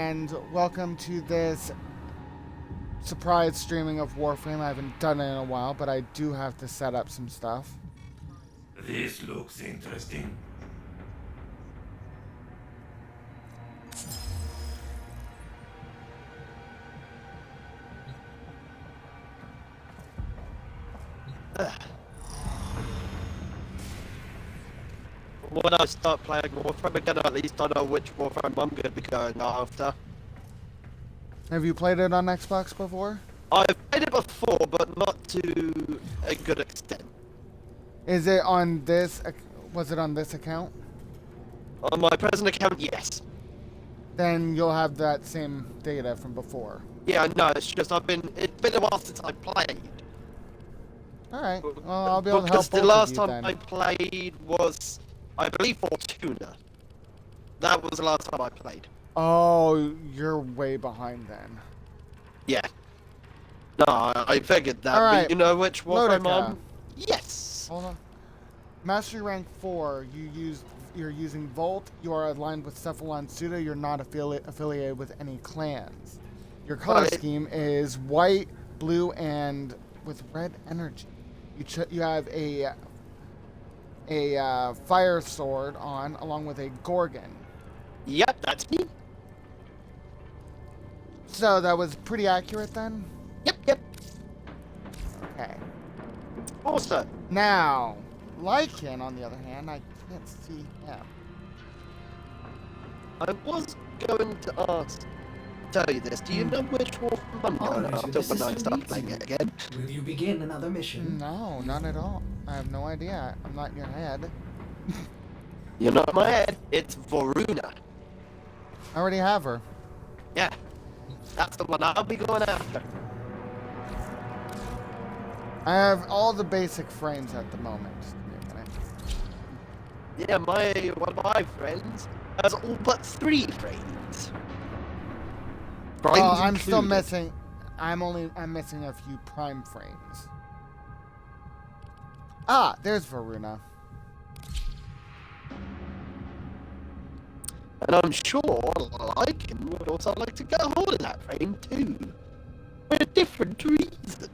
and welcome to this surprise streaming of Warframe. I haven't done it in a while, but I do have to set up some stuff. This looks interesting. When I start playing Warframe again, at least I know which Warframe I'm going to be going after. Have you played it on Xbox before? I've played it before, but not to a good extent. Is it on this? Was it on this account? On my present account, yes. Then you'll have that same data from before. Yeah, no, it's just it's been a while since I played. All right. Well, I'll be able to help Because the both last of you time then. I played was, I believe, Fortuna. That was the last time I played. Oh, you're way behind then. Yeah. No, I figured that. All right. But you know which Warframe Lodica. I'm? Yes. Hold on. Mastery rank 4. You're using Volt. You are aligned with Cephalon Suda. You're not affiliated with any clans. Your color scheme is white, blue, and with red energy. You have a fire sword on, along with a Gorgon. Yep, that's me. So that was pretty accurate then? Yep. Okay. Awesome. Now, Lycan, on the other hand, I can't see him. I was going to tell you this. Do you know which Warframe I'm going after when I start playing it again? Will you begin another mission? No, not at all. I have no idea. I'm not in your head. You're not in my head. It's Varuna. I already have her. Yeah. That's the one I'll be going after. I have all the basic frames at the moment. Just give me a minute. Yeah, one of my friends has all but 3 frames. Well, I'm still missing. I'm missing a few prime frames. Ah, there's Varuna. And I'm sure Lycan would also like to get a hold of that frame too. For a different reason.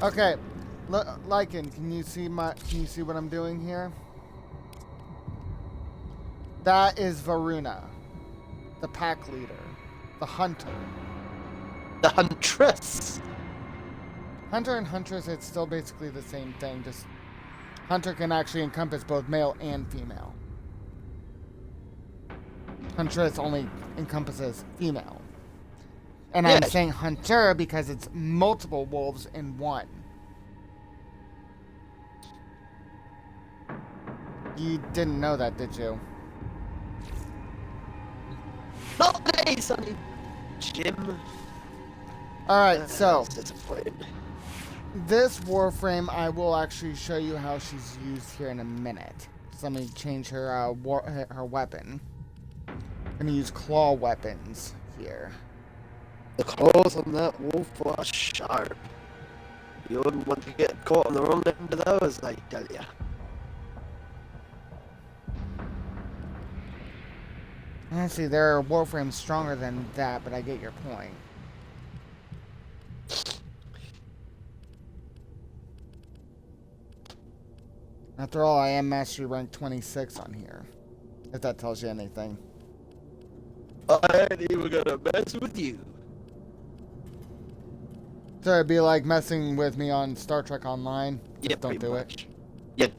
Okay, Lycan, can you see what I'm doing here? That is Varuna, the pack leader, the hunter. The Huntress. Hunter and Huntress, it's still basically the same thing, just Hunter can actually encompass both male and female. Huntress only encompasses female. And I'm saying hunter because it's multiple wolves in one. You didn't know that, did you? Not today, Sonny. Jim. Alright, so disappointed. this Warframe, I will actually show you how she's used here in a minute. So let me change her her weapon. I'm gonna use claw weapons here. The claws on that wolf are sharp. You wouldn't want to get caught on the wrong end of those, I tell ya. Honestly, there are Warframes stronger than that, but I get your point. After all, I am Mastery Rank 26 on here. If that tells you anything. I ain't even gonna mess with you. So it'd be like messing with me on Star Trek Online. Just Yeah, don't do much. it.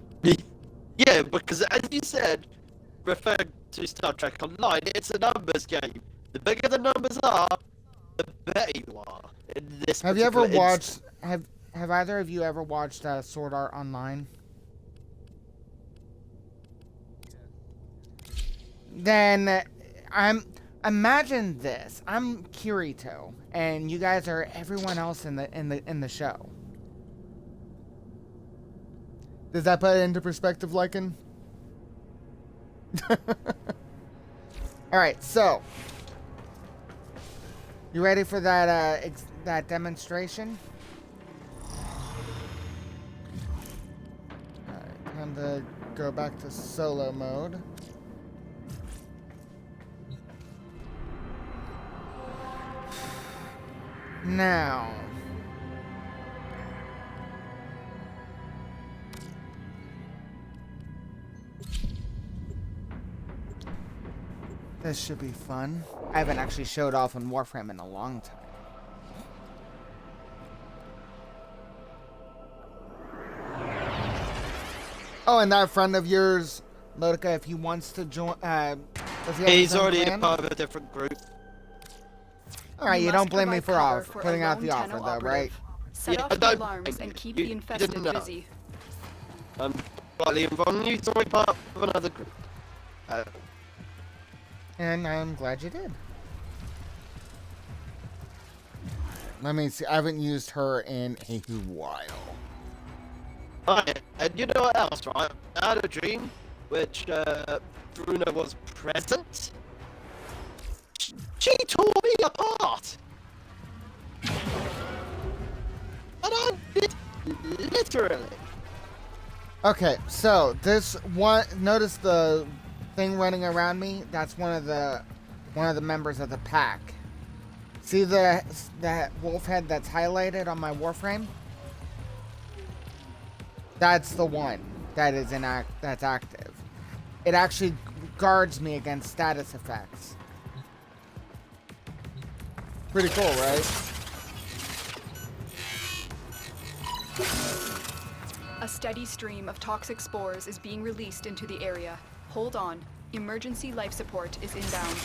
Yeah, because as you said, referring to Star Trek Online, it's a numbers game. The bigger the numbers are, the better you are. In this Have you ever particular watched? Have either of you ever watched Sword Art Online? Then imagine this. I'm Kirito, and you guys are everyone else in the show. Does that put it into perspective, Lycan? All right, so you ready for that that demonstration? All right, time to go back to solo mode. Now. This should be fun. I haven't actually showed off on Warframe in a long time. Oh, and that friend of yours, Lodica, if he wants to join, does he have He's his own already clan? a part of a different group. Alright, you don't blame me for power off for putting a out lone the offer, Tenno though, right? operative. Set Yeah, off I the don't alarms blame and you. keep You the infested didn't know. busy. I'm slightly involved. He's already part of another group. And I'm glad you did. Let me see. I haven't used her in a while. And you know what else, right? I had a dream which Bruno was present. She tore me apart. And I did literally. Okay, so this one. Notice the thing running around me. That's one of the members of the pack. See that wolf head that's highlighted on my Warframe? That's the one that is that's active. It actually guards me against status effects. Pretty cool, right? A steady stream of toxic spores is being released into the area. Hold on. Emergency life support is inbound.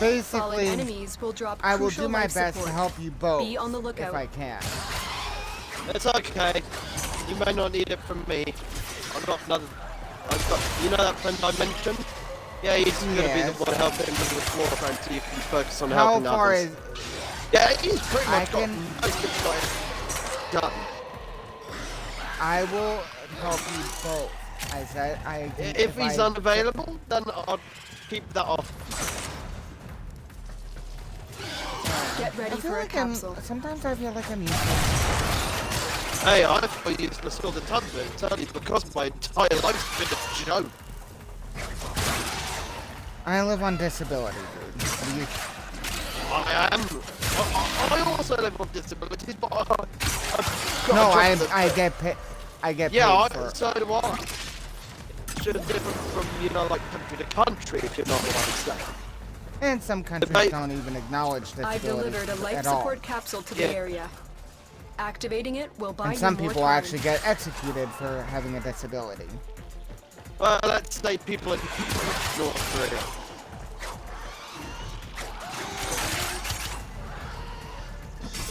Fallen Basically, enemies will drop I will crucial do my life best support. to help you both Be on the lookout. if I can. It's okay. You may not need it from me. I've got another. You know that friend I mentioned? Yeah, he's gonna be Yes. the one helping with the Warframe, so you can focus on How helping far others. is? Yeah, he's pretty I much got can- most of it done. I will help you both. I said I. If he's I- unavailable, then I'll keep that off. Get ready I feel for a like capsule. sometimes I feel like I'm useless. Hey, I feel useless all the time, but it's only because my entire life's been a joke. I live on disability, dude. What do you? I am. I also live on disabilities, but I've got No, a job that- I get paid. I get Yeah, paid for. so do I. It's just different from, like country to country, if you know what I'm saying. And some countries Debate. don't even acknowledge I've disability delivered a life at all. support capsule to Yeah. the area. Activating it will buy And you some more people time. actually get executed for having a disability. Well, let's say people in North Korea.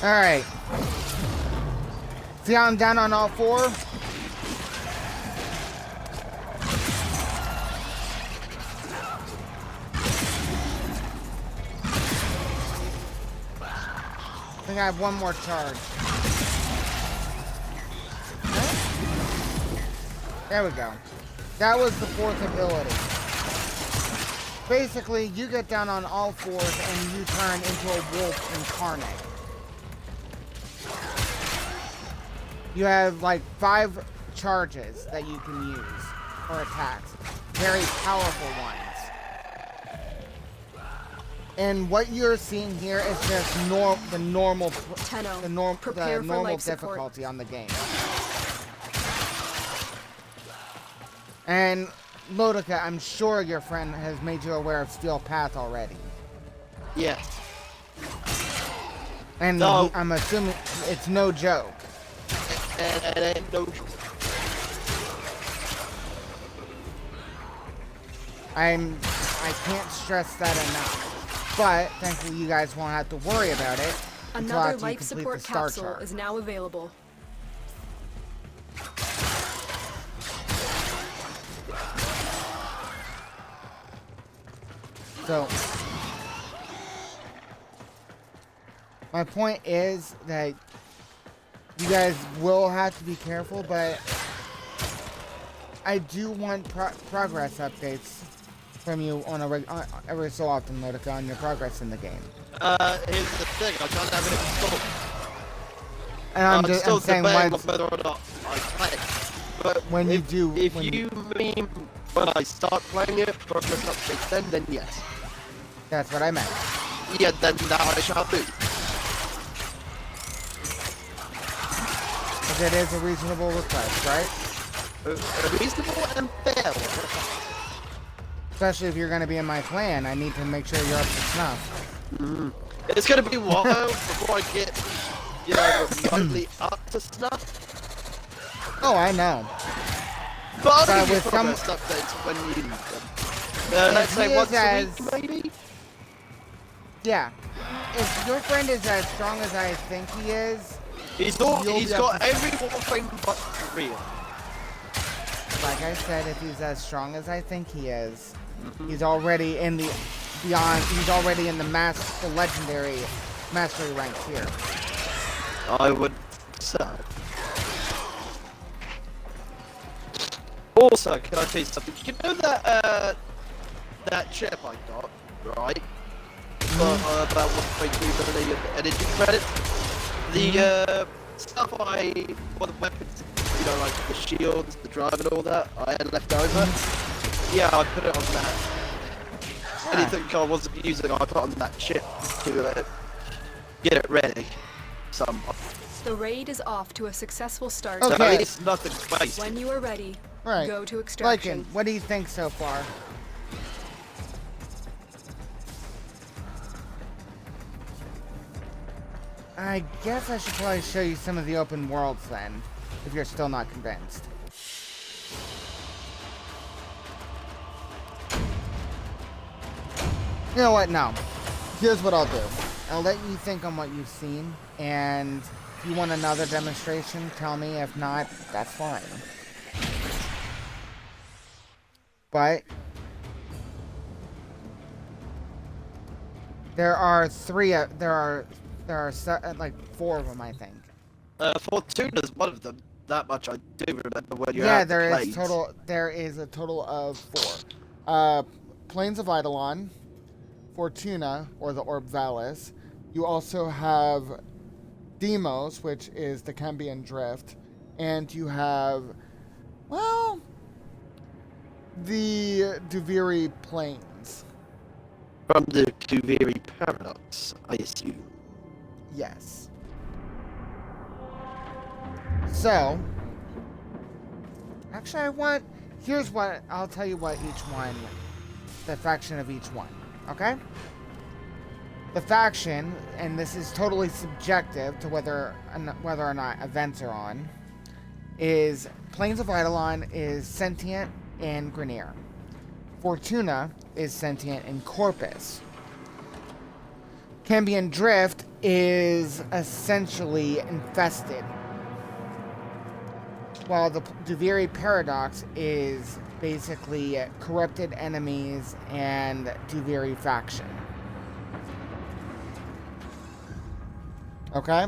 All right. See how I'm down on all four? I think I have one more charge. There we go. That was the fourth ability. Basically, you get down on all fours and you turn into a wolf incarnate. You have like 5 charges that you can use for attacks. Very powerful ones. And what you're seeing here is just the normal Tenno, prepare for normal life support. difficulty on the game. And Lodica, I'm sure your friend has made you aware of Steel Path already. Yeah. And No. I'm assuming it's no joke. And it ain't no joke. I can't stress that enough. But thankfully you guys won't have to worry about it until Another after you life complete support the star capsule chart. is now available. So my point is that you guys will have to be careful, but I do want progress updates from you on every so often, Motica, on your progress in the game. Here's the thing, I can't have it installed. And I'm still I'm saying debating once, on whether or not I play it. But when you do, if when you mean when I start playing it, progress updates, then yes. that's what I meant. Yeah, then that I shall do. Because it is a reasonable request, right? A reasonable and fair one. Especially if you're going to be in my clan, I need to make sure you're up to snuff. It's gonna be a while before I get, you know, remotely up to snuff. Oh, I know. But I'll But give you with some- progress updates when you need them. Let's say he once is a week, maybe? Yeah. If your friend is as strong as I think he is, He's You'll be got up to- every Warframe but real. like I said, if he's as strong as I think he is, he's already in the beyond. He's already in the legendary mastery ranks here. I would say. Also, can I tell you something? You know that that chip I got, right? About 1.2 million energy credit. The stuff well, the weapons, you know, like the shields, the drive, and all that, I had left over. Yeah, I put it on that. Anything I wasn't using, I put on that chip to get it ready. Somewhat. The raid is off to a successful start. Okay. So at least nothing's wasted. When you are ready, Right. go to Lycan, extraction. what do you think so far? I guess I should probably show you some of the open worlds then, if you're still not convinced. You know what? No. Here's what I'll do. I'll let you think on what you've seen, and if you want another demonstration, tell me. If not, that's fine. But there are like 4 of them, I think. Fortuna's one of them. That much I do remember when you Yeah, had the there planes. is a total of 4. Plains of Eidolon, Fortuna, or the Orb Valis. You also have Demos, which is the Cambion Drift, and you have, well, the Duviri Plains. From the Duviri Paradox, I assume. Yes. So, actually here's what, I'll tell you what each one, the faction of each one, okay? The faction, and this is totally subjective to whether or not events are on, is Plains of Eidolon is sentient in Grenier. Fortuna is sentient in Corpus. Cambion Drift is essentially infested, while the Duviri Paradox is basically corrupted enemies and Duviri faction. Okay?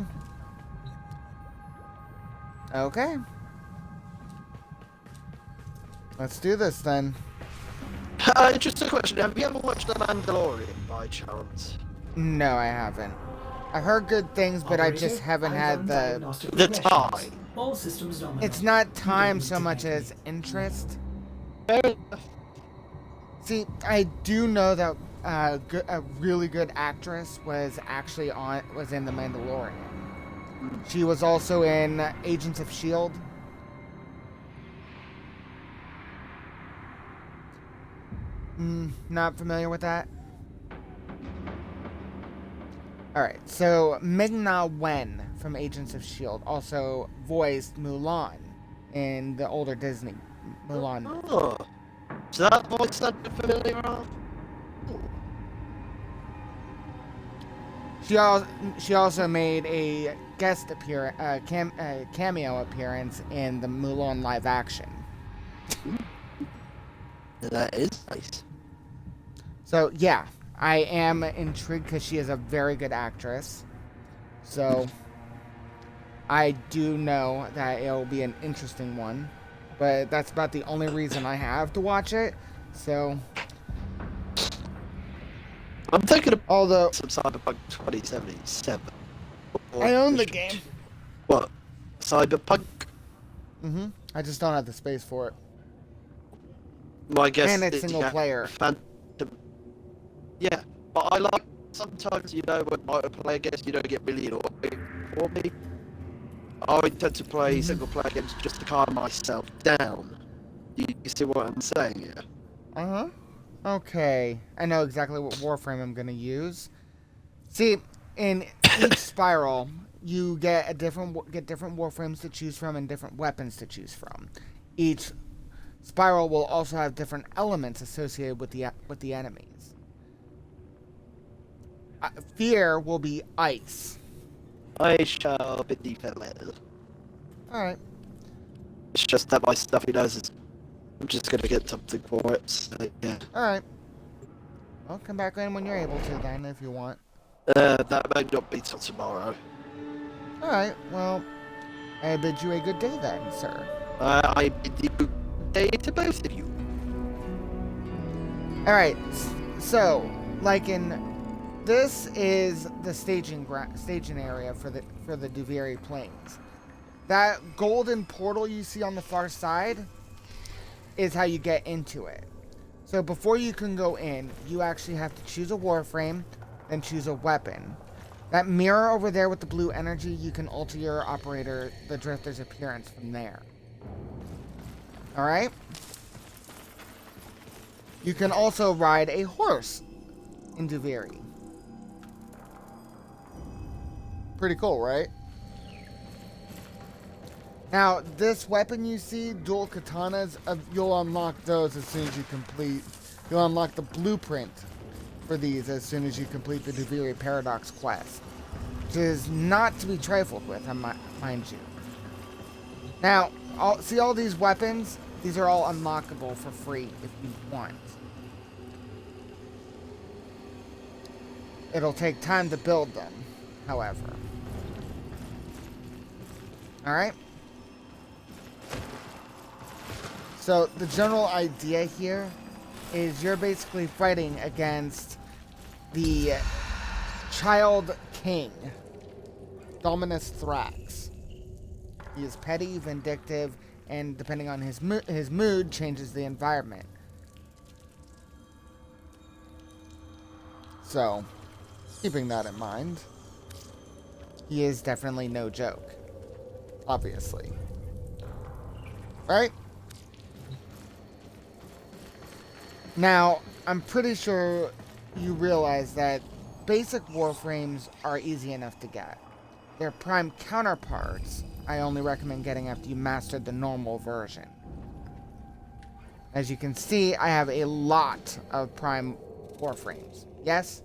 Okay. Let's do this then. Just a question, have you ever watched The Mandalorian by chance? No, I haven't. I've heard good things, but I just haven't had The time. All systems nominal. It's not time so much as interest. Fair enough. See, I do know that a really good actress was actually in The Mandalorian. She was also in Agents of S.H.I.E.L.D. Not familiar with that? Alright, so Ming-Na Wen from Agents of S.H.I.E.L.D. also voiced Mulan in the older Disney Mulan movie. Oh. So that voice sounded familiar at all? She also made a guest cameo appearance in the Mulan live action. That is nice. So yeah, I am intrigued because she is a very good actress. So I do know that it will be an interesting one. but that's about the only reason I have to watch it. So, I'm thinking of although some Cyberpunk 2077. Or I own the game. What? Cyberpunk? I just don't have the space for it. My guess And it's is single player. Phantom. Yeah, but I like sometimes, you know, when multiplayer games, you don't get really annoying for me. I tend to play single player games just to calm myself down. You see what I'm saying here? Uh-huh. Okay. I know exactly what Warframe I'm going to use. See, in each spiral, you get different Warframes to choose from and different weapons to choose from. Each spiral will also have different elements associated with the enemies. Fear will be ice. I shall be defended. Alright. It's just that my stuffy nose is... I'm just gonna get something for it, so yeah. Alright. Well, come back in when you're able to then, if you want. That may not be till tomorrow. Alright, well, I bid you a good day then, sir. I bid you good day to both of you. Alright, so, like this is the staging area for the Duviri Plains. That golden portal you see on the far side is how you get into it. So before you can go in, you actually have to choose a Warframe, then choose a weapon. That mirror over there with the blue energy, you can alter your operator, the Drifter's appearance from there. Alright? You can also ride a horse in Duviri. Pretty cool, right? Now, this weapon you see, dual katanas, you'll unlock those as soon as you complete... You'll unlock the blueprint for these as soon as you complete the Duviri Paradox quest. Which is not to be trifled with, mind you. Now, see all these weapons? These are all unlockable for free if you want. It'll take time to build them, however. Alright? So, the general idea here is you're basically fighting against the Child King, Dominus Thrax. He is petty, vindictive, and depending on his mood, changes the environment. So, keeping that in mind, he is definitely no joke. Obviously. Right? Now, I'm pretty sure you realize that basic Warframes are easy enough to get. Their Prime counterparts, I only recommend getting after you mastered the normal version. As you can see, I have a lot of Prime Warframes. Yes?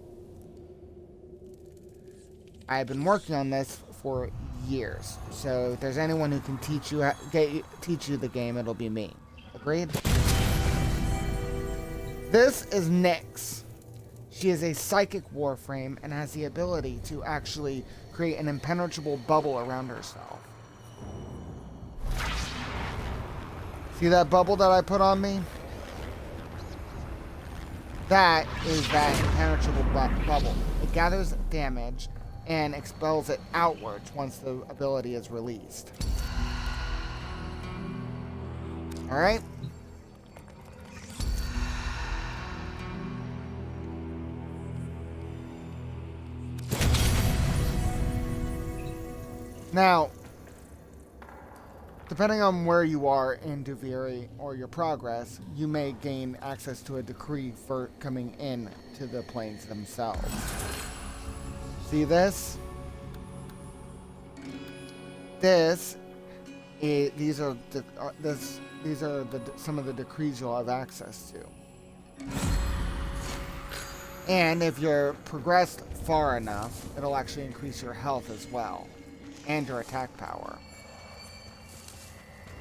I have been working on this for years, so if there's anyone who can teach you the game, it'll be me. Agreed? This is Nyx. She is a psychic Warframe and has the ability to actually create an impenetrable bubble around herself. See that bubble that I put on me? That is that impenetrable bubble. It gathers damage and expels it outwards once the ability is released. Alright? Now, depending on where you are in Duviri or your progress, you may gain access to a decree for coming in to the plains themselves. See this? These are some of the decrees you'll have access to. And if you're progressed far enough, it'll actually increase your health as well. And your attack power.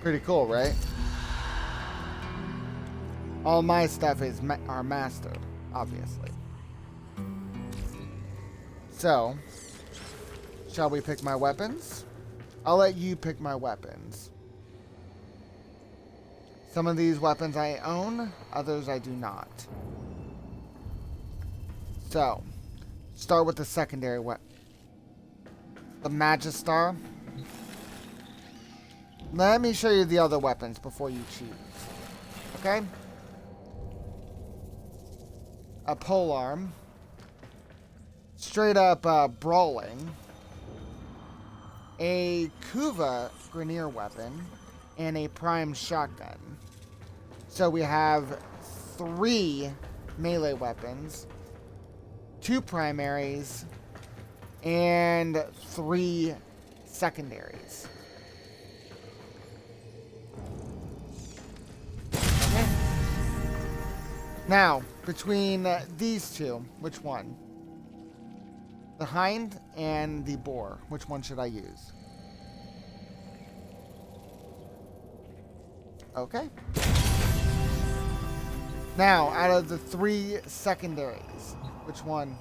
Pretty cool, right? All my stuff are mastered, obviously. So, shall we pick my weapons? I'll let you pick my weapons. Some of these weapons I own, others I do not. So, start with the secondary weapon. The Magistar. Let me show you the other weapons before you choose. Okay? A polearm. Straight up brawling. A Kuva Grineer weapon. And a prime shotgun. So we have 3 melee weapons, 2 primaries, and 3 secondaries. Okay. Now, between these two, which one? The Hind and the Boar. Which one should I use? Okay. Now, out of the 3 secondaries, which one?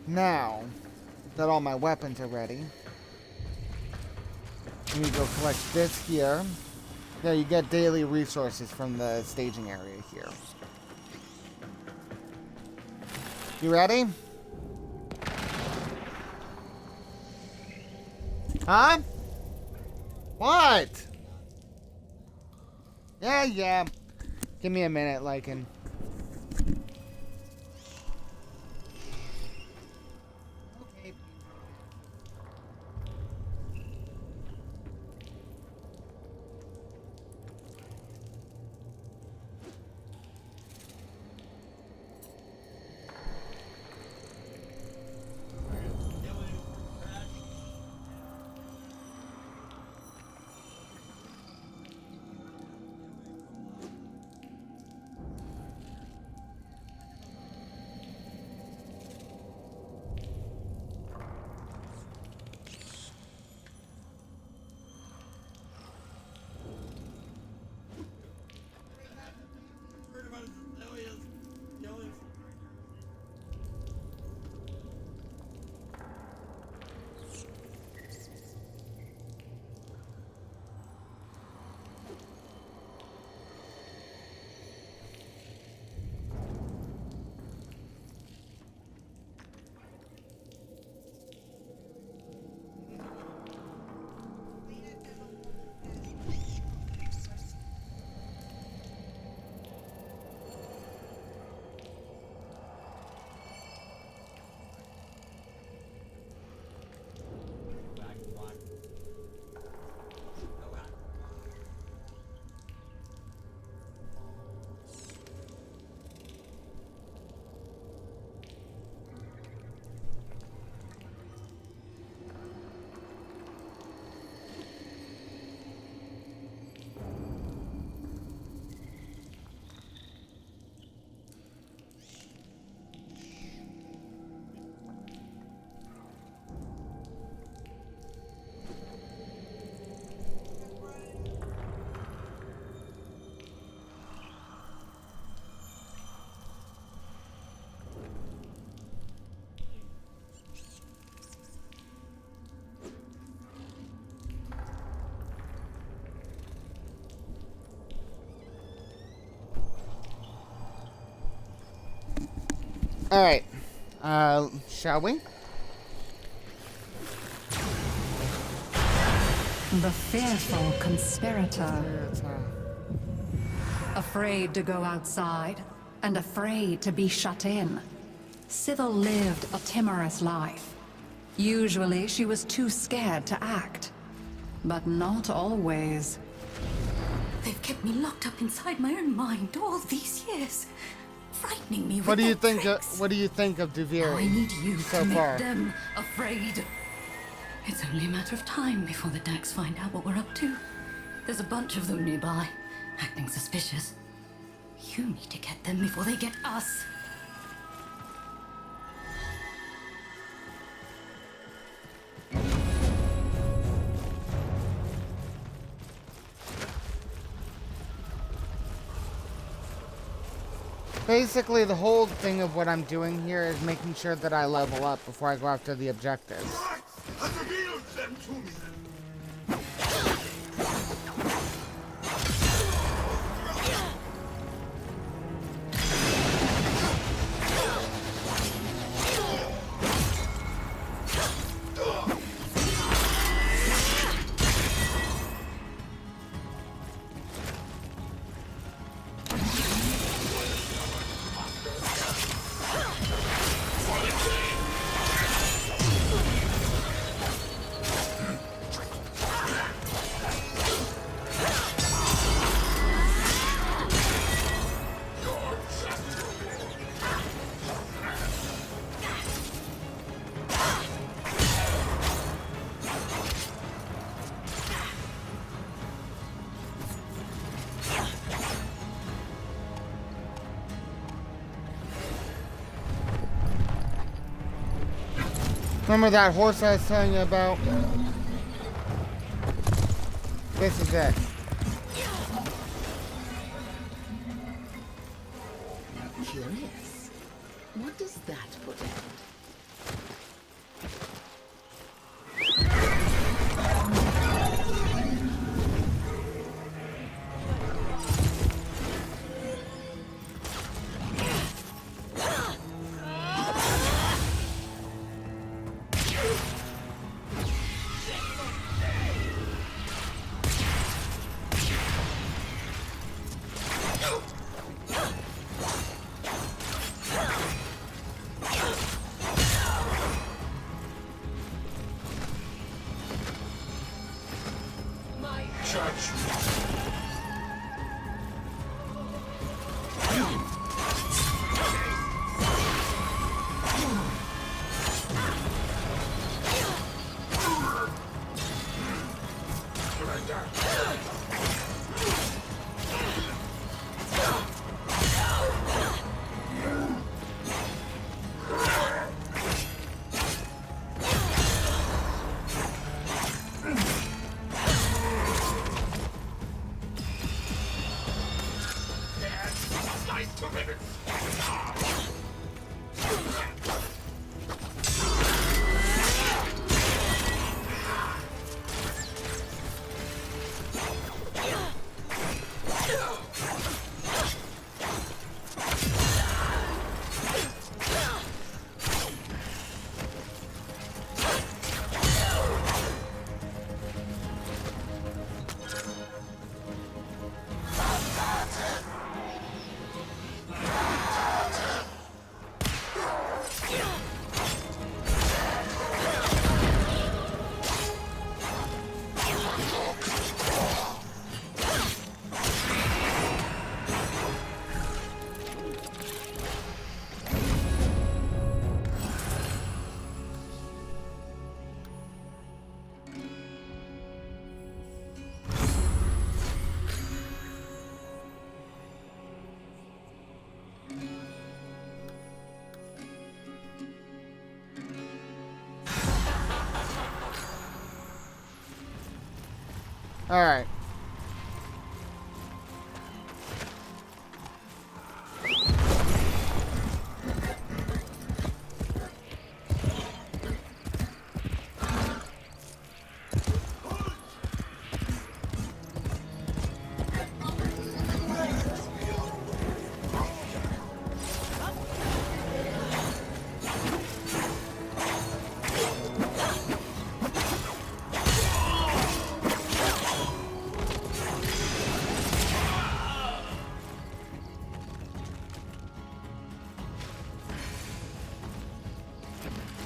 Now, that all my weapons are ready, let me go collect this here. Yeah, you get daily resources from the staging area here. You ready? Huh? What? Yeah. Give me a minute, Lycan. Okay. Alright. Shall we? The fearful conspirator. Afraid to go outside, and afraid to be shut in. Civil lived a timorous life. Usually she was too scared to act. But not always. They've kept me locked up inside my own mind all these years, frightening me with What do you their think? tricks. What do you think of Now I Duviri need you so to make far? them afraid. It's only a matter of time before the Dax find out what we're up to. There's a bunch of them nearby, acting suspicious. You need to get them before they get us. Basically, the whole thing of what I'm doing here is making sure that I level up before I go after the objectives. Has revealed them to me. Remember that horse I was telling you about? This is it. Curious. What does that portend? Alright.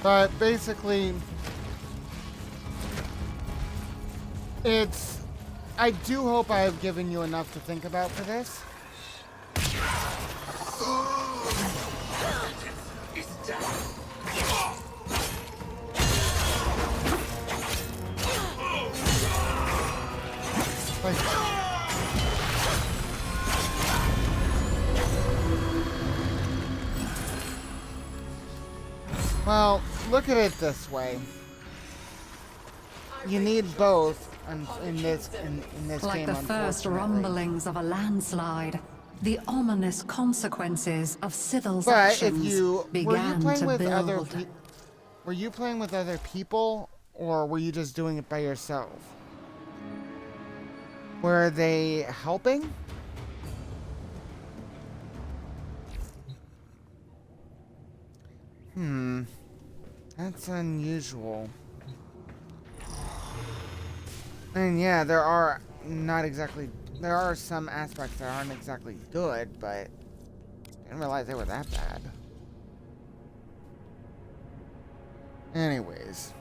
But basically, I do hope I have given you enough to think about for this. Well, look at it this way. You need both in this Like game, the first unfortunately. rumblings of a landslide, The ominous consequences of Sybil's But if actions you were you began playing to with other build. were you playing with other people, or were you just doing it by yourself? Were they helping? That's unusual. And yeah, there are some aspects that aren't exactly good, but I didn't realize they were that bad. Anyways.